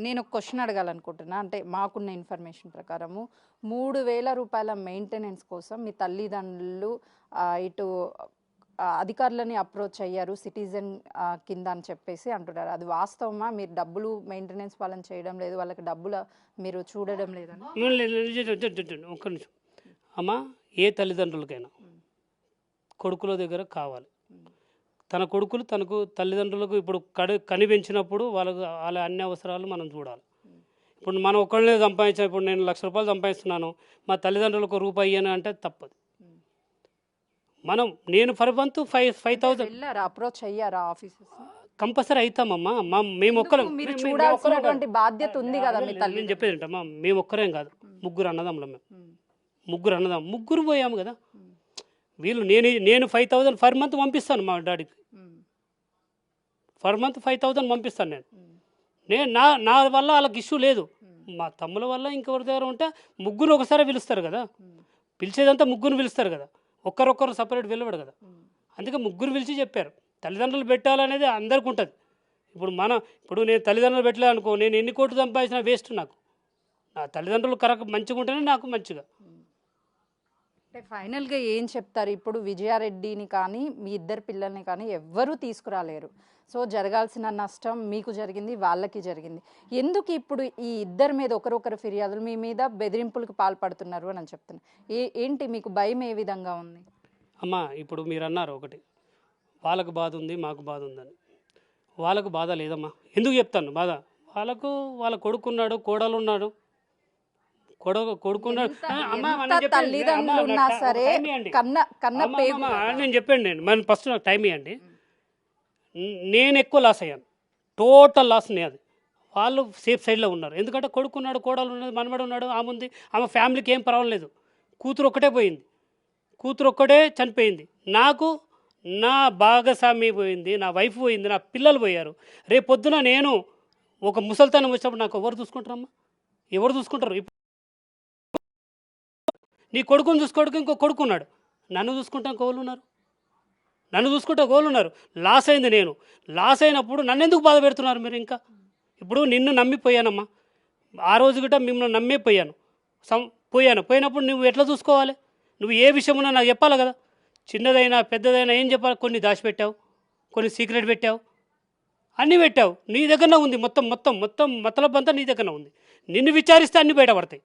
నేను ఒక క్వశ్చన్ అడగాలనుకుంటున్నా. అంటే మాకున్న ఇన్ఫర్మేషన్ ప్రకారము 3,000 రూపాయల మెయింటెనెన్స్ కోసం మీ తల్లిదండ్రులు ఇటు అధికారులని అప్రోచ్ అయ్యారు సిటిజన్ కింద అని చెప్పేసి అంటున్నారు. అది వాస్తవమా? మీరు డబ్బులు మెయింటెనెన్స్ వాళ్ళని చేయడం లేదు, వాళ్ళకి డబ్బులు మీరు చూడడం లేదని? ఒక్క నిమిషం అమ్మా, ఏ తల్లిదండ్రులకైనా కొడుకుల దగ్గర కావాలి. తన కొడుకులు తనకు తల్లిదండ్రులకు ఇప్పుడు కని పెంచినప్పుడు వాళ్ళ అన్ని అవసరాలు మనం చూడాలి. ఇప్పుడు మనం ఒక్కళ్ళే సంపాదించాం. ఇప్పుడు నేను ₹1,00,000 సంపాదిస్తున్నాను, మా తల్లిదండ్రులకు రూపాయి అని అంటే తప్పదు. నేను ఫర్ మంత్ 5,000 వెళ్ళారా, అప్రోచ్ అయ్యారా ఆఫీసెస్? కంపల్సరీ అవుతామమ్మా. మేము ఒక్కరం, మీరు చూడాల్సినటువంటి బాధ్యత ఉంది కదా మీ తల్లి. నేను చెప్పేది ఏంటమ్మా, మేము ఒక్కరేం కాదు, ముగ్గురు అన్నదమ్ములం. ముగ్గురు పోయాము కదా. వీళ్ళు నేను 5,000 ఫర్ మంత్ పంపిస్తాను మా డాడీకి. ఫర్ మంత్ 5,000 పంపిస్తాను నేను నా వల్ల వాళ్ళకి ఇష్యూ లేదు. మా తమ్ముల వల్ల ఇంకెవరి దగ్గర ఉంటే ముగ్గురు ఒకసారి పిలుస్తారు కదా. పిలిచేదంతా ముగ్గురు పిలుస్తారు కదా, ఒక్కరొక్కరు సపరేట్ వెళ్ళవాడు కదా. అందుకే ముగ్గురు పిలిచి చెప్పారు తల్లిదండ్రులు పెట్టాలనేది అందరికి ఉంటుంది. ఇప్పుడు నేను తల్లిదండ్రులు పెట్టలేదు అనుకో, నేను ఎన్ని కోట్లు సంపాదించినా వేస్ట్. నాకు నా తల్లిదండ్రులు కరెక్ట్ మంచిగా ఉంటేనే నాకు మంచిగా. అంటే ఫైనల్గా ఏం చెప్తారు? ఇప్పుడు విజయారెడ్డిని కానీ మీ ఇద్దరు పిల్లల్ని కానీ ఎవ్వరూ తీసుకురాలేరు. సో జరగాల్సిన నష్టం మీకు జరిగింది, వాళ్ళకి జరిగింది. ఎందుకు ఇప్పుడు ఈ ఇద్దరి మీద ఒకరొకరు ఫిర్యాదులు, మీ మీద బెదిరింపులకు పాల్పడుతున్నారు అని చెప్తున్నారు? ఏంటి మీకు భయం ఏ విధంగా ఉంది? అమ్మా, ఇప్పుడు మీరు అన్నారు ఒకటి, వాళ్ళకు బాధ ఉంది మాకు బాధ ఉందని. వాళ్ళకు బాధ లేదమ్మా. ఎందుకు చెప్తాను బాధ? వాళ్ళ కొడుకున్నాడు, కోడలు ఉన్నాడు, కొడుకున్నాడు. తల్లిదండ్రులు ఉన్నా సరే నేను చెప్పండి, మనం ఫస్ట్ నాకు టైం ఇవ్వండి. నేను ఎక్కువ లాస్ అయ్యాను, టోటల్ లాస్ అది. వాళ్ళు సేఫ్ సైడ్లో ఉన్నారు. ఎందుకంటే కొడుకున్నాడు, కోడలు ఉన్నది, మనమడు ఉన్నాడు, ఆమె ఉంది. ఆమె ఫ్యామిలీకి ఏం పర్వాలేదు లేదు. కూతురు ఒక్కటే చనిపోయింది. నాకు నా భాగస్వామి పోయింది, నా వైఫ్ పోయింది, నా పిల్లలు పోయారు. రేపు పొద్దున నేను ఒక ముసలితనం వచ్చినప్పుడు నాకు ఎవరు చూసుకుంటారమ్మా? ఎవరు చూసుకుంటారు? ఇప్పుడు నీ కొడుకుని చూసుకోవడానికి ఇంకో కొడుకున్నాడు, నన్ను చూసుకుంటాం కోళ్ళు ఉన్నారు. లాస్ అయింది నేను. లాస్ అయినప్పుడు నన్ను ఎందుకు బాధ పెడుతున్నారు మీరు? ఇంకా ఇప్పుడు నిన్ను నమ్మిపోయానమ్మా. ఆ రోజు గిట్ట మిమ్మల్ని నమ్మే పోయినప్పుడు నువ్వు ఎట్లా చూసుకోవాలి? నువ్వు ఏ విషయం ఉన్నా నాకు చెప్పాలి కదా. చిన్నదైనా పెద్దదైనా ఏం చెప్పాలి? కొన్ని దాచిపెట్టావు, కొన్ని సీక్రెట్ పెట్టావు, అన్నీ పెట్టావు. నీ దగ్గరనే ఉంది మొత్తం మతలబ్ అంతా నీ దగ్గరనే ఉంది. నిన్ను విచారిస్తే అన్నీ బయటపడతాయి.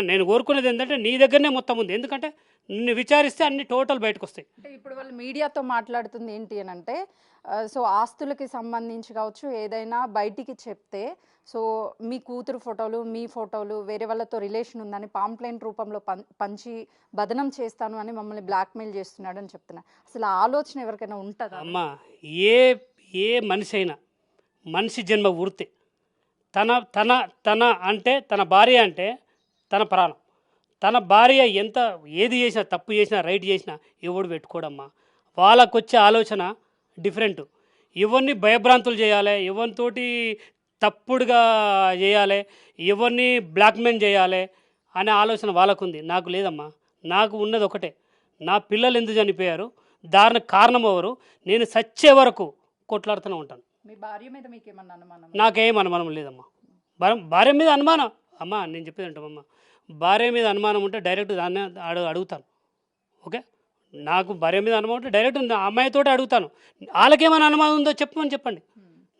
నేను కోరుకునేది ఏంటంటే నీ దగ్గరనే మొత్తం ఉంది. ఎందుకంటే నిన్ను విచారిస్తే అన్ని టోటల్ బయటకు వస్తాయి. అంటే ఇప్పుడు వాళ్ళు మీడియాతో మాట్లాడుతుంది ఏంటి అని అంటే, సో ఆస్తులకి సంబంధించి కావచ్చు, ఏదైనా బయటికి చెప్తే సో మీ కూతురు ఫోటోలు, మీ ఫోటోలు వేరే వాళ్ళతో రిలేషన్ ఉందని పాంప్లెంట్ రూపంలో పంచి బదనం చేస్తాను అని మమ్మల్ని బ్లాక్మెయిల్ చేస్తున్నాడు అని చెప్తున్నారు. అసలు ఆలోచన ఎవరికైనా ఉంటుందా? అమ్మా, ఏ మనిషి అయినా మనిషి జన్మ ఊరితే తన అంటే తన భార్య అంటే తన ప్రాణం. తన భార్య ఏది చేసినా, తప్పు చేసినా, రైట్ చేసినా ఎవడు పెట్టుకోడమ్మా. వాళ్ళకు వచ్చే ఆలోచన డిఫరెంట్. ఎవరిని భయభ్రాంతులు చేయాలి, ఎవరితోటి తప్పుడుగా చేయాలి, ఎవరిని బ్లాక్మెయిల్ చేయాలి అనే ఆలోచన వాళ్ళకుంది. నాకు లేదమ్మా. నాకు ఉన్నది ఒకటే, నా పిల్లలు ఎందుకు చనిపోయారు, దానికి కారణం ఎవరు, నేను చచ్చే వరకు కొట్లాడుతూనే ఉంటాను. మీ భార్య మీద మీకేమన్నా అనుమానం? నాకేం అనుమానం లేదమ్మా. భార్య మీద అనుమానం అమ్మా, నేను చెప్పేది అంటామమ్మా, భార్య మీద అనుమానం ఉంటే డైరెక్ట్ దాన్ని అడుగుతాను. ఓకే, నాకు భార్య మీద అనుమానం ఉంటే డైరెక్ట్ అమ్మాయితో అడుగుతాను. వాళ్ళకేమైనా అనుమానం ఉందో చెప్పండి.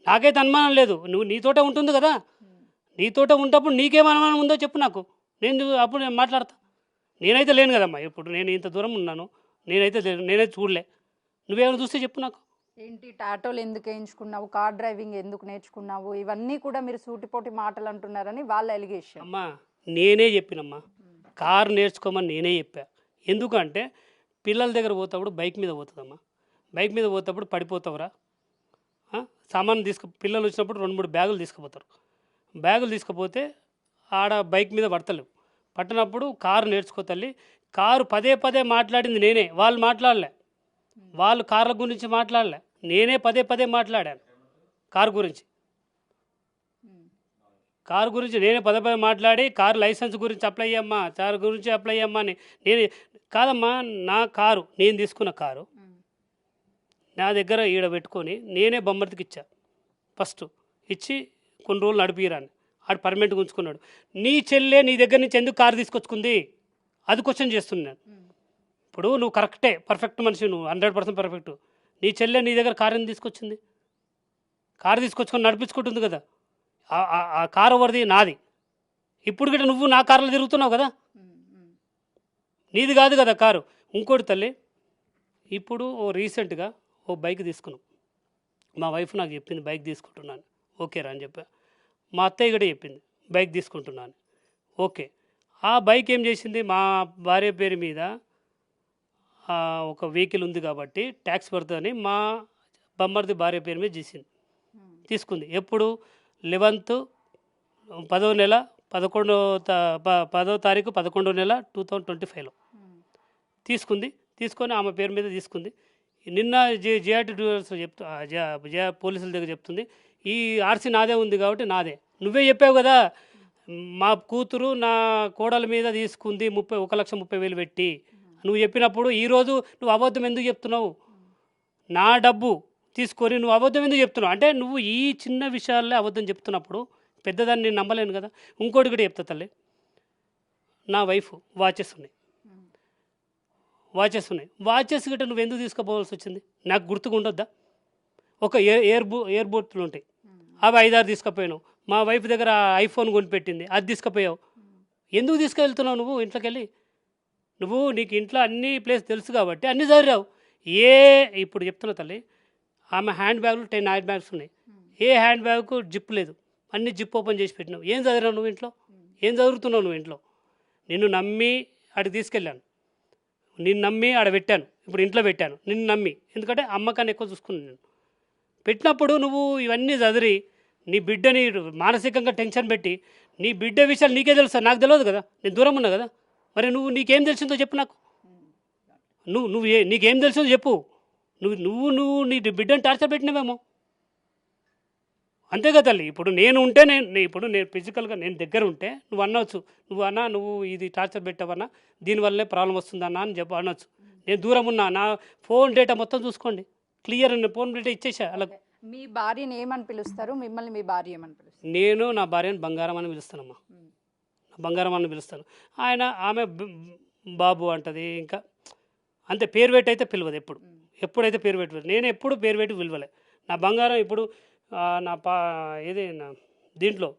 నాకైతే అనుమానం లేదు. నీతోటే ఉంటుంది కదా, నీతోటే ఉంటప్పుడు నీకేం అనుమానం ఉందో చెప్పు నాకు. అప్పుడు నేను మాట్లాడతా. నేనైతే లేను కదమ్మా. ఇప్పుడు నేను ఇంత దూరం ఉన్నాను, నేనైతే చూడలే. నువ్వేమైనా చూస్తే చెప్పు నాకు. ఏంటి టాటోలు ఎందుకు వేయించుకున్నావు, కార్ డ్రైవింగ్ ఎందుకు నేర్చుకున్నావు, ఇవన్నీ కూడా మీరు సూటిపోటి మాటలు అంటున్నారని వాళ్ళ ఎలిగేషన్. అమ్మా, నేనే చెప్పినమ్మా, కారు నేర్చుకోమని నేనే చెప్పా. ఎందుకంటే పిల్లల దగ్గర పోతాప్పుడు బైక్ మీద పోతుందమ్మా. బైక్ మీద పోతప్పుడు పడిపోతావురా, సామాన్ పిల్లలు వచ్చినప్పుడు 2-3 బ్యాగులు తీసుకుపోతారు. బ్యాగులు తీసుకుపోతే ఆడ బైక్ మీద పడతలేవు. పట్టినప్పుడు కారు నేర్చుకో తల్లి. కారు పదే మాట్లాడింది నేనే, వాళ్ళు మాట్లాడలే. వాళ్ళు కార్ల గురించి మాట్లాడలే, నేనే పదే మాట్లాడాను. కారు గురించి నేనే పదే మాట్లాడి, కారు లైసెన్స్ గురించి అప్లై అయ్యమ్మా, కారు గురించి అప్లై అయ్యమ్మా అని. కాదమ్మా, నా కారు, నేను తీసుకున్న కారు నా దగ్గర ఈడ పెట్టుకొని నేనే బొమ్మర్తికి ఇచ్చా. ఫస్ట్ ఇచ్చి కొన్ని రోజులు నడిపిరాను. ఆడు పర్మనెంట్గా ఉంచుకున్నాడు. నీ చెల్లె నీ దగ్గర నుంచి ఎందుకు కారు తీసుకొచ్చుకుంది, అది క్వశ్చన్ చేస్తున్నాను. ఇప్పుడు నువ్వు కరెక్టే, పర్ఫెక్ట్ మనిషి, నువ్వు 100% పర్ఫెక్ట్. నీ చెల్లె నీ దగ్గర కారు ఎందుకు తీసుకొచ్చింది? కారు తీసుకొచ్చుకొని నడిపించుకుంటుంది కదా. ఆ కారు ఎవరిది? నాది. ఇప్పుడు కూడా నువ్వు నా కారులో తిరుగుతున్నావు కదా. నీది కాదు కదా కారు. ఇంకోటి తల్లి, ఇప్పుడు రీసెంట్గా బైక్ తీసుకున్నాం. మా వైఫ్ నాకు చెప్పింది బైక్ తీసుకుంటున్నాను, ఓకేరా అని చెప్పా. మా అత్తయ్య కూడా చెప్పింది బైక్ తీసుకుంటున్నాను, ఓకే. ఆ బైక్ ఏం చేసింది, మా భార్య పేరు మీద ఒక వెహికల్ ఉంది కాబట్టి ట్యాక్స్ పడుతుందని మా బొమ్మర్ది భార్య పేరు మీద తీసుకుంది. ఎప్పుడు 11th 10వ నెల 10వ తారీఖు 11వ నెల 2025లో తీసుకొని ఆమె పేరు మీద తీసుకుంది. నిన్న జిఆర్టీ పోలీసుల దగ్గర చెప్తుంది, ఈ ఆర్సీ నాదే ఉంది కాబట్టి నాదే. నువ్వే చెప్పావు కదా, మా కూతురు నా కోడల మీద తీసుకుంది 1,30,000 పెట్టి. నువ్వు చెప్పినప్పుడు ఈరోజు నువ్వు అబద్ధం ఎందుకు చెప్తున్నావు? నా డబ్బు తీసుకొని నువ్వు అబద్ధం ఎందుకు చెప్తున్నావు? అంటే నువ్వు ఈ చిన్న విషయాల్లో అబద్ధం చెప్తున్నప్పుడు పెద్దదాన్ని నేను నమ్మలేను కదా. ఇంకోటి కూడా చెప్తా తల్లి, నా వైఫ్ వాచెస్ ఉన్నాయి. వాచెస్ గిట్ట నువ్వు ఎందుకు తీసుకోపోవాల్సి వచ్చింది? నాకు గుర్తుగా ఉండొద్దా? ఒక ఎయిర్బోట్లు ఉంటాయి, అవి 5-6 తీసుకుపోయాను. మా వైఫ్ దగ్గర ఐఫోన్ కొనిపెట్టింది, అది తీసుకుపోయావు. ఎందుకు తీసుకెళ్తున్నావు నువ్వు ఇంట్లోకి వెళ్ళి? నీకు ఇంట్లో అన్ని ప్లేస్ తెలుసు కాబట్టి అన్నీ చదివావు. ఇప్పుడు చెప్తున్నా తల్లి, ఆమె హ్యాండ్ బ్యాగ్లు 10 హ్యాండ్ బ్యాగ్స్ ఉన్నాయి. ఏ హ్యాండ్ బ్యాగ్కు జిప్ లేదు, అన్ని జిప్ ఓపెన్ చేసి పెట్టినావు. ఏం చదివావు నువ్వు ఇంట్లో? ఏం చదువుతున్నావు నువ్వు ఇంట్లో? నిన్ను నమ్మి ఆడికి తీసుకెళ్ళాను, నిన్ను నమ్మి ఆడ పెట్టాను, ఇప్పుడు ఇంట్లో పెట్టాను నిన్ను నమ్మి. ఎందుకంటే అమ్మకాన్ని ఎక్కువ చూసుకున్నాను నేను. పెట్టినప్పుడు నువ్వు ఇవన్నీ చదివి నీ బిడ్డని మానసికంగా టెన్షన్ పెట్టి, నీ బిడ్డ విషయాలు నీకే తెలుసా? నాకు తెలియదు కదా, నేను దూరం ఉన్నా కదా. మరి నీకేం తెలిసిందో చెప్పు నాకు. నీకేం తెలిసిందో చెప్పు. నువ్వు నీ బిడ్డని టార్చర్ పెట్టినవేమో, అంతే కదా తల్లి. ఇప్పుడు నేను ఉంటే నేను ఫిజికల్గా నేను దగ్గర ఉంటే నువ్వు అనొచ్చు, నువ్వు ఇది టార్చర్ పెట్టావన్నా, దీనివల్లే ప్రాబ్లం వస్తుందన్నా అని అనొచ్చు. నేను దూరం ఉన్నా, నా ఫోన్ డేటా మొత్తం చూసుకోండి, క్లియర్ ఫోన్ డేటా ఇచ్చేసా. అలా మీ భార్యని ఏమని పిలుస్తారు, మిమ్మల్ని మీ భార్య ఏమని పిలుస్తారు? నేను నా భార్యను బంగారం అని పిలుస్తానమ్మా, బంగారం అని పిలుస్తాను. ఆమె బాబు అంటది. ఇంకా అంతే, పేరు పెట్టి అయితే పిలవదు. ఎప్పుడైతే పేరు పెట్టి, నేను ఎప్పుడు పేరు పెట్టి పిలవలే. నా బంగారం ఇప్పుడు నా దీంట్లో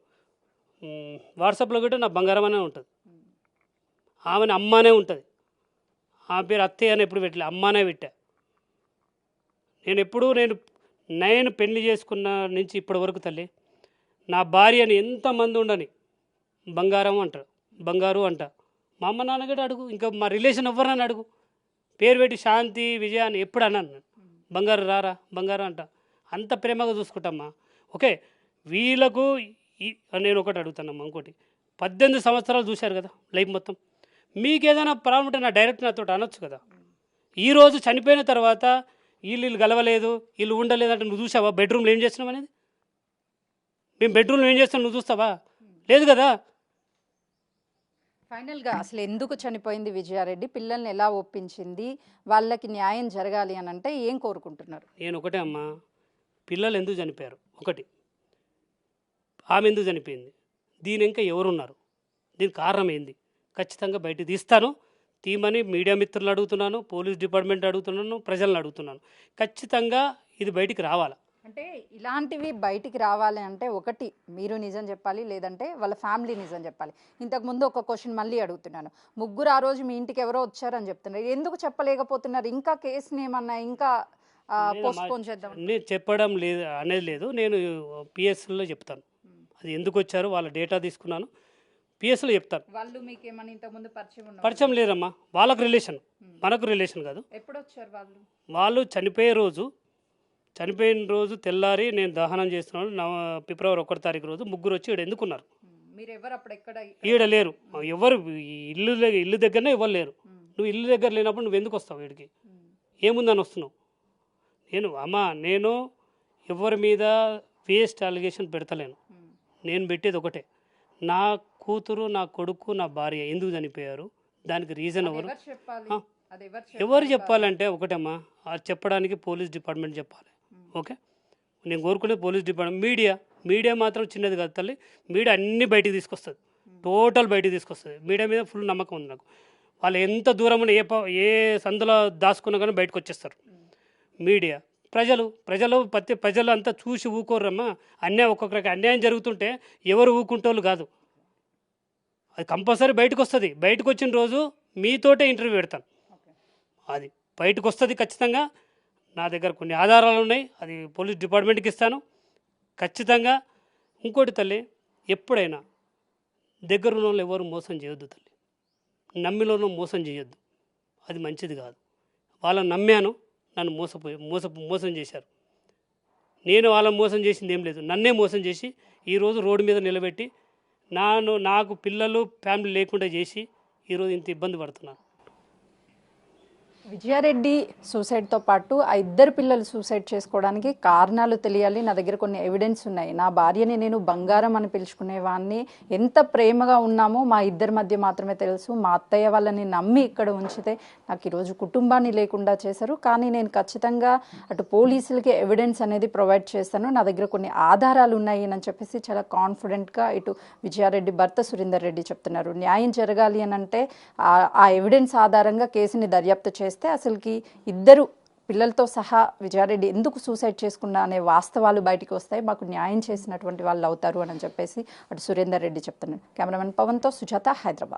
వాట్సాప్లో కూడా నా బంగారం అనే ఉంటుంది. ఆమెను అమ్మానే ఉంటుంది. ఆమె పేరు అత్తయ్య అని ఎప్పుడు పెట్టలే, అమ్మానే పెట్టా. నేను పెళ్లి చేసుకున్న నుంచి ఇప్పటి వరకు తల్లి, నా భార్యని ఎంతమంది ఉండని బంగారం అంటారు, బంగారు అంట. మా అమ్మ నాన్న కూడా అడుగు, ఇంకా మా రిలేషన్ ఎవరని అడుగు, పేరు పెట్టి శాంతి విజయ అని ఎప్పుడు అన్నాను. బంగారు రారా బంగారు అంట. అంత ప్రేమగా చూసుకుంటామ్మా. ఓకే, వీళ్ళకు నేను ఒకటి అడుగుతానమ్మా, ఇంకోటి 18 సంవత్సరాలు చూశారు కదా లైఫ్ మొత్తం. మీకు ఏదైనా ప్రాబ్లం ఉంటే డైరెక్ట్ నాతో అనొచ్చు కదా. ఈరోజు చనిపోయిన తర్వాత వీళ్ళు గలవలేదు, వీళ్ళు ఉండలేదు అంటే నువ్వు చూసావా? బెడ్రూమ్లో ఏం చేస్తున్నావు అనేది? మేము బెడ్రూమ్లో ఏం చేస్తాం నువ్వు చూస్తావా? లేదు కదా. ఫైనల్గా అసలు ఎందుకు చనిపోయింది విజయారెడ్డి, పిల్లల్ని ఎలా ఒప్పించింది, వాళ్ళకి న్యాయం జరగాలి అని అంటే ఏం కోరుకుంటున్నారు? నేను ఒకటే అమ్మా, పిల్లలు ఎందుకు చనిపోయారు, ఒకటి ఆమె ఎందుకు చనిపోయింది, దీని ఇంకా ఎవరున్నారు, దీనికి కారణం ఏంది, ఖచ్చితంగా బయట తీస్తాను. తీమని మీడియా మిత్రులు అడుగుతున్నాను, పోలీస్ డిపార్ట్మెంట్ అడుగుతున్నాను, ప్రజలను అడుగుతున్నాను. ఖచ్చితంగా ఇది బయటికి రావాలి. అంటే ఇలాంటివి బయటికి రావాలి అంటే ఒకటి మీరు నిజం చెప్పాలి, లేదంటే వాళ్ళ ఫ్యామిలీ నిజం చెప్పాలి. ఇంతకుముందు ఒక క్వశ్చన్ మళ్ళీ అడుగుతున్నాను, ముగ్గురు ఆ రోజు మీ ఇంటికి ఎవరో వచ్చారని చెప్తున్నారు, ఎందుకు చెప్పలేకపోతున్నారు? ఇంకా కేసుని ఏమన్నా ఇంకా పోస్ట్పోన్ చేద్దాం? నేను చెప్పడం లేదు అనేది లేదు, నేను పిఎస్లో చెప్తాను. అది ఎందుకు వచ్చారు, వాళ్ళ డేటా తీసుకున్నాను, పిఎస్లో చెప్తాను. వాళ్ళు మీకు ఏమన్నా ఇంతకుముందు పరిచయం లేదమ్మా, వాళ్ళకు రిలేషన్, మనకు రిలేషన్ కాదు. ఎప్పుడు వచ్చారు వాళ్ళు? చనిపోయిన రోజు తెల్లారి నేను దహనం చేస్తున్నాను, ఫిబ్రవరి 1వ తారీఖు రోజు ముగ్గురు వచ్చి ఈడ ఎందుకున్నారు. ఈడ లేరు ఎవరు, ఇల్లు దగ్గరనే ఎవరు లేరు. నువ్వు ఇల్లు దగ్గర లేనప్పుడు నువ్వు ఎందుకు వస్తావు వీడికి? ఏముందని వస్తున్నావు? నేను ఎవరి మీద వేస్ట్ అలిగేషన్ పెడతలేను. నేను పెట్టేది ఒకటే, నా కూతురు, నా కొడుకు, నా భార్య ఎందుకు చనిపోయారు, దానికి రీజన్ ఎవరు చెప్పాలంటే ఒకటమ్మా, అది చెప్పడానికి పోలీస్ డిపార్ట్మెంట్ చెప్పాలి. ఓకే, నేను కోరుకునే పోలీస్ డిపార్ట్మెంట్. మీడియా మాత్రం చిన్నది కాదు తల్లి, మీడియా అన్నీ బయటికి తీసుకొస్తుంది, టోటల్ బయటికి తీసుకొస్తుంది. మీడియా మీద ఫుల్ నమ్మకం ఉంది నాకు. వాళ్ళు ఎంత దూరం ఉన్న ఏ సందులో దాచుకున్నా కానీ బయటకు వచ్చేస్తారు. మీడియా, ప్రజలు అంతా చూసి ఊకోరమ్మా. ఒక్కొక్కరికి అన్యాయం జరుగుతుంటే ఎవరు ఊకుంటోళ్ళు కాదు, అది కంపల్సరీ బయటకు వస్తుంది. బయటకు వచ్చిన రోజు మీతోటే ఇంటర్వ్యూ పెడతాను. అది బయటకు వస్తుంది ఖచ్చితంగా. నా దగ్గర కొన్ని ఆధారాలు ఉన్నాయి, అది పోలీస్ డిపార్ట్మెంట్కి ఇస్తాను ఖచ్చితంగా. ఇంకోటి తల్లి, ఎప్పుడైనా దగ్గరున్న వాళ్ళు ఎవరు మోసం చేయొద్దు తల్లి. నమ్మిలోనూ మోసం చేయొద్దు, అది మంచిది కాదు. వాళ్ళని నమ్మాను, నన్ను మోసం చేశారు. నేను వాళ్ళని మోసం చేసింది ఏం లేదు, నన్నే మోసం చేసి ఈరోజు రోడ్డు మీద నిలబెట్టి నాకు పిల్లలు ఫ్యామిలీ లేకుండా చేసి ఈరోజు ఇంత ఇబ్బంది పడుతున్నాను. విజయారెడ్డి సూసైడ్తో పాటు ఆ ఇద్దరు పిల్లలు సూసైడ్ చేసుకోవడానికి కారణాలు తెలియాలి. నా దగ్గర కొన్ని ఎవిడెన్స్ ఉన్నాయి. నా భార్యని నేను బంగారం అని పిలుచుకునేవాడిని, ఎంత ప్రేమగా ఉన్నామో మా ఇద్దరి మధ్య మాత్రమే తెలుసు. మా అత్తయ్య వాళ్ళని నమ్మి ఇక్కడ ఉంచితే నాకు ఈరోజు కుటుంబాన్ని లేకుండా చేశారు. కానీ నేను ఖచ్చితంగా అటు పోలీసులకి ఎవిడెన్స్ అనేది ప్రొవైడ్ చేస్తాను, నా దగ్గర కొన్ని ఆధారాలు ఉన్నాయి అని చెప్పేసి చాలా కాన్ఫిడెంట్గా ఇటు విజయారెడ్డి భర్త సురేందర్ రెడ్డి చెప్తున్నారు. న్యాయం జరగాలి అని అంటే ఆ ఎవిడెన్స్ ఆధారంగా కేసుని దర్యాప్తు చేస్తే అసలుకి ఇద్దరు పిల్లలతో సహా విజయారెడ్డి ఎందుకు సూసైడ్ చేసుకున్నా అనే వాస్తవాలు బయటికి వస్తాయి, మాకు న్యాయం చేసినటువంటి వాళ్ళు అవుతారు అని చెప్పేసి అటు సురేందర్ రెడ్డి చెప్తున్నారు. కెమెరామెన్ పవన్తో సుజాత, హైదరాబాద్.